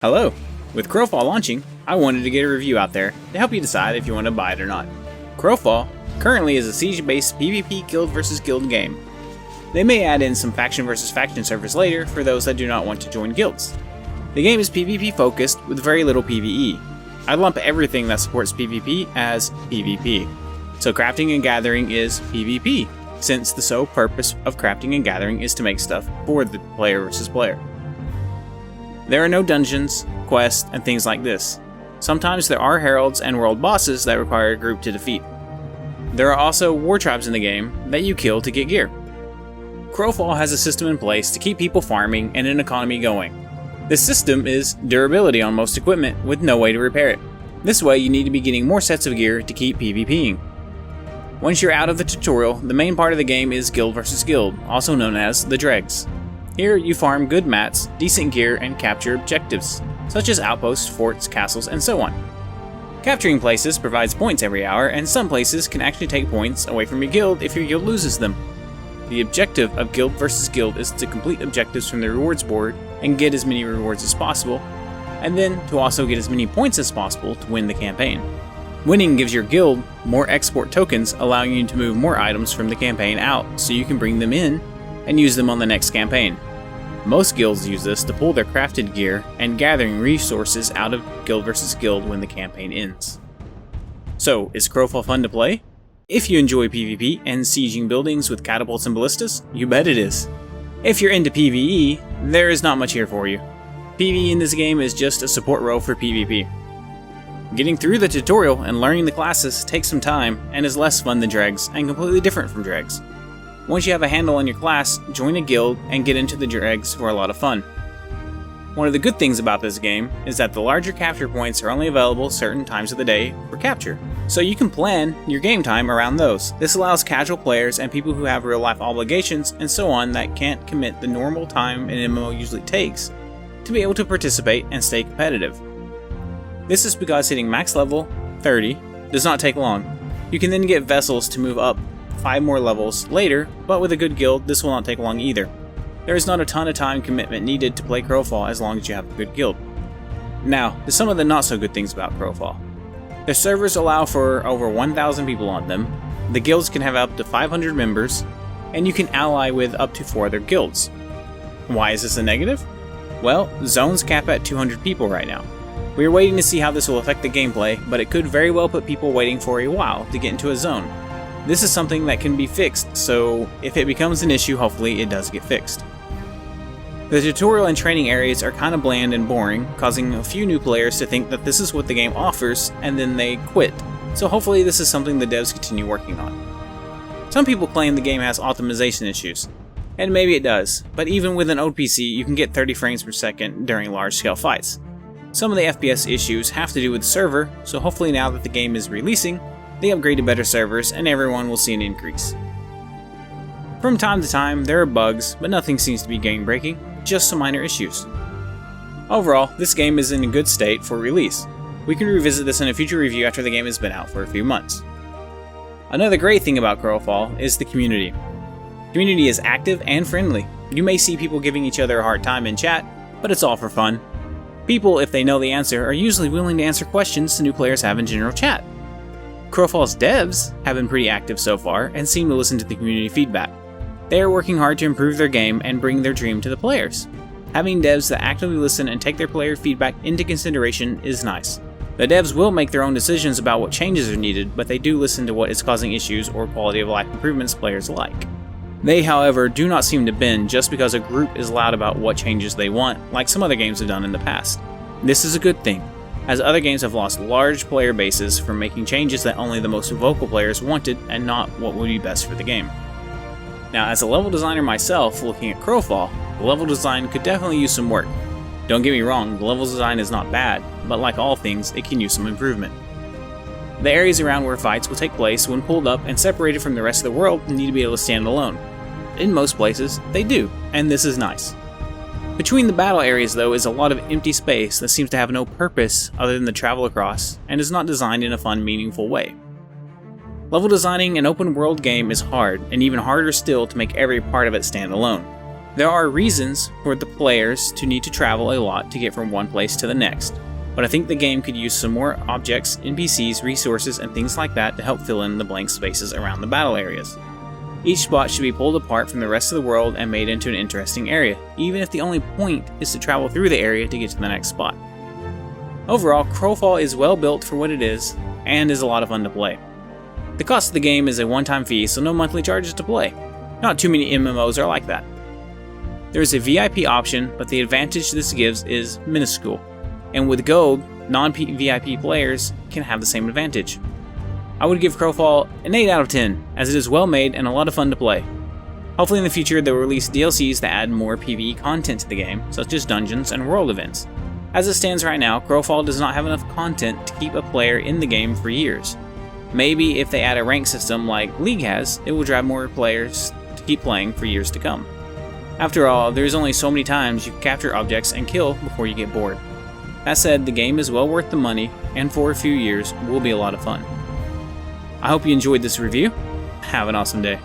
Hello! With Crowfall launching, I wanted to get a review out there to help you decide if you want to buy it or not. Crowfall currently is a siege-based PvP guild vs guild game. They may add in some faction vs faction servers later for those that do not want to join guilds. The game is PvP focused with very little PvE. I lump everything that supports PvP as PvP. So crafting and gathering is PvP, since the sole purpose of crafting and gathering is to make stuff for the player versus player. There are no dungeons, quests, and things like this. Sometimes there are heralds and world bosses that require a group to defeat. There are also war tribes in the game that you kill to get gear. Crowfall has a system in place to keep people farming and an economy going. This system is durability on most equipment with no way to repair it. This way you need to be getting more sets of gear to keep PvPing. Once you're out of the tutorial, the main part of the game is guild versus guild, also known as the Dregs. Here you farm good mats, decent gear, and capture objectives, such as outposts, forts, castles, and so on. Capturing places provides points every hour, and some places can actually take points away from your guild if your guild loses them. The objective of guild versus guild is to complete objectives from the rewards board and get as many rewards as possible, and then to also get as many points as possible to win the campaign. Winning gives your guild more export tokens, allowing you to move more items from the campaign out so you can bring them in and use them on the next campaign. Most guilds use this to pull their crafted gear and gathering resources out of guild versus guild when the campaign ends. So, is Crowfall fun to play? If you enjoy PvP and sieging buildings with catapults and ballistas, you bet it is. If you're into PvE, there is not much here for you. PvE in this game is just a support role for PvP. Getting through the tutorial and learning the classes takes some time and is less fun than Dregs and completely different from Dregs. Once you have a handle on your class, join a guild and get into the Dregs for a lot of fun. One of the good things about this game is that the larger capture points are only available certain times of the day for capture, so you can plan your game time around those. This allows casual players and people who have real life obligations and so on that can't commit the normal time an MMO usually takes to be able to participate and stay competitive. This is because hitting max level 30 does not take long. You can then get vessels to move up 5 more levels later, but with a good guild, this will not take long either. There is not a ton of time commitment needed to play Crowfall as long as you have a good guild. Now, to some of the not so good things about Crowfall. The servers allow for over 1,000 people on them, the guilds can have up to 500 members, and you can ally with up to 4 other guilds. Why is this a negative? Well, zones cap at 200 people right now. We are waiting to see how this will affect the gameplay, but it could very well put people waiting for a while to get into a zone. This is something that can be fixed, so if it becomes an issue, hopefully it does get fixed. The tutorial and training areas are kind of bland and boring, causing a few new players to think that this is what the game offers, and then they quit. So hopefully this is something the devs continue working on. Some people claim the game has optimization issues, and maybe it does, but even with an old PC you can get 30 frames per second during large scale fights. Some of the FPS issues have to do with the server, so hopefully now that the game is releasing, they upgrade to better servers and everyone will see an increase. From time to time there are bugs, but nothing seems to be game breaking, just some minor issues. Overall, this game is in a good state for release. We can revisit this in a future review after the game has been out for a few months. Another great thing about Crowfall is the community. The community is active and friendly. You may see people giving each other a hard time in chat, but it's all for fun. People, if they know the answer, are usually willing to answer questions the new players have in general chat. Crowfall's devs have been pretty active so far and seem to listen to the community feedback. They are working hard to improve their game and bring their dream to the players. Having devs that actively listen and take their player feedback into consideration is nice. The devs will make their own decisions about what changes are needed, but they do listen to what is causing issues or quality of life improvements players like. They, however, do not seem to bend just because a group is loud about what changes they want, like some other games have done in the past. This is a good thing, as other games have lost large player bases from making changes that only the most vocal players wanted and not what would be best for the game. Now, as a level designer myself, looking at Crowfall, the level design could definitely use some work. Don't get me wrong, the level design is not bad, but like all things, it can use some improvement. The areas around where fights will take place when pulled up and separated from the rest of the world need to be able to stand alone. In most places, they do, and this is nice. Between the battle areas though is a lot of empty space that seems to have no purpose other than to travel across, and is not designed in a fun, meaningful way. Level designing an open world game is hard, and even harder still to make every part of it stand alone. There are reasons for the players to need to travel a lot to get from one place to the next, but I think the game could use some more objects, NPCs, resources, and things like that to help fill in the blank spaces around the battle areas. Each spot should be pulled apart from the rest of the world and made into an interesting area, even if the only point is to travel through the area to get to the next spot. Overall, Crowfall is well built for what it is, and is a lot of fun to play. The cost of the game is a one-time fee, so no monthly charges to play. Not too many MMOs are like that. There is a VIP option, but the advantage this gives is minuscule, and with gold, non-VIP players can have the same advantage. I would give Crowfall an 8 out of 10, as it is well made and a lot of fun to play. Hopefully in the future they will release DLCs that add more PvE content to the game, such as dungeons and world events. As it stands right now, Crowfall does not have enough content to keep a player in the game for years. Maybe if they add a rank system like League has, it will drive more players to keep playing for years to come. After all, there's only so many times you can capture objects and kill before you get bored. That said, the game is well worth the money, and for a few years will be a lot of fun. I hope you enjoyed this review. Have an awesome day.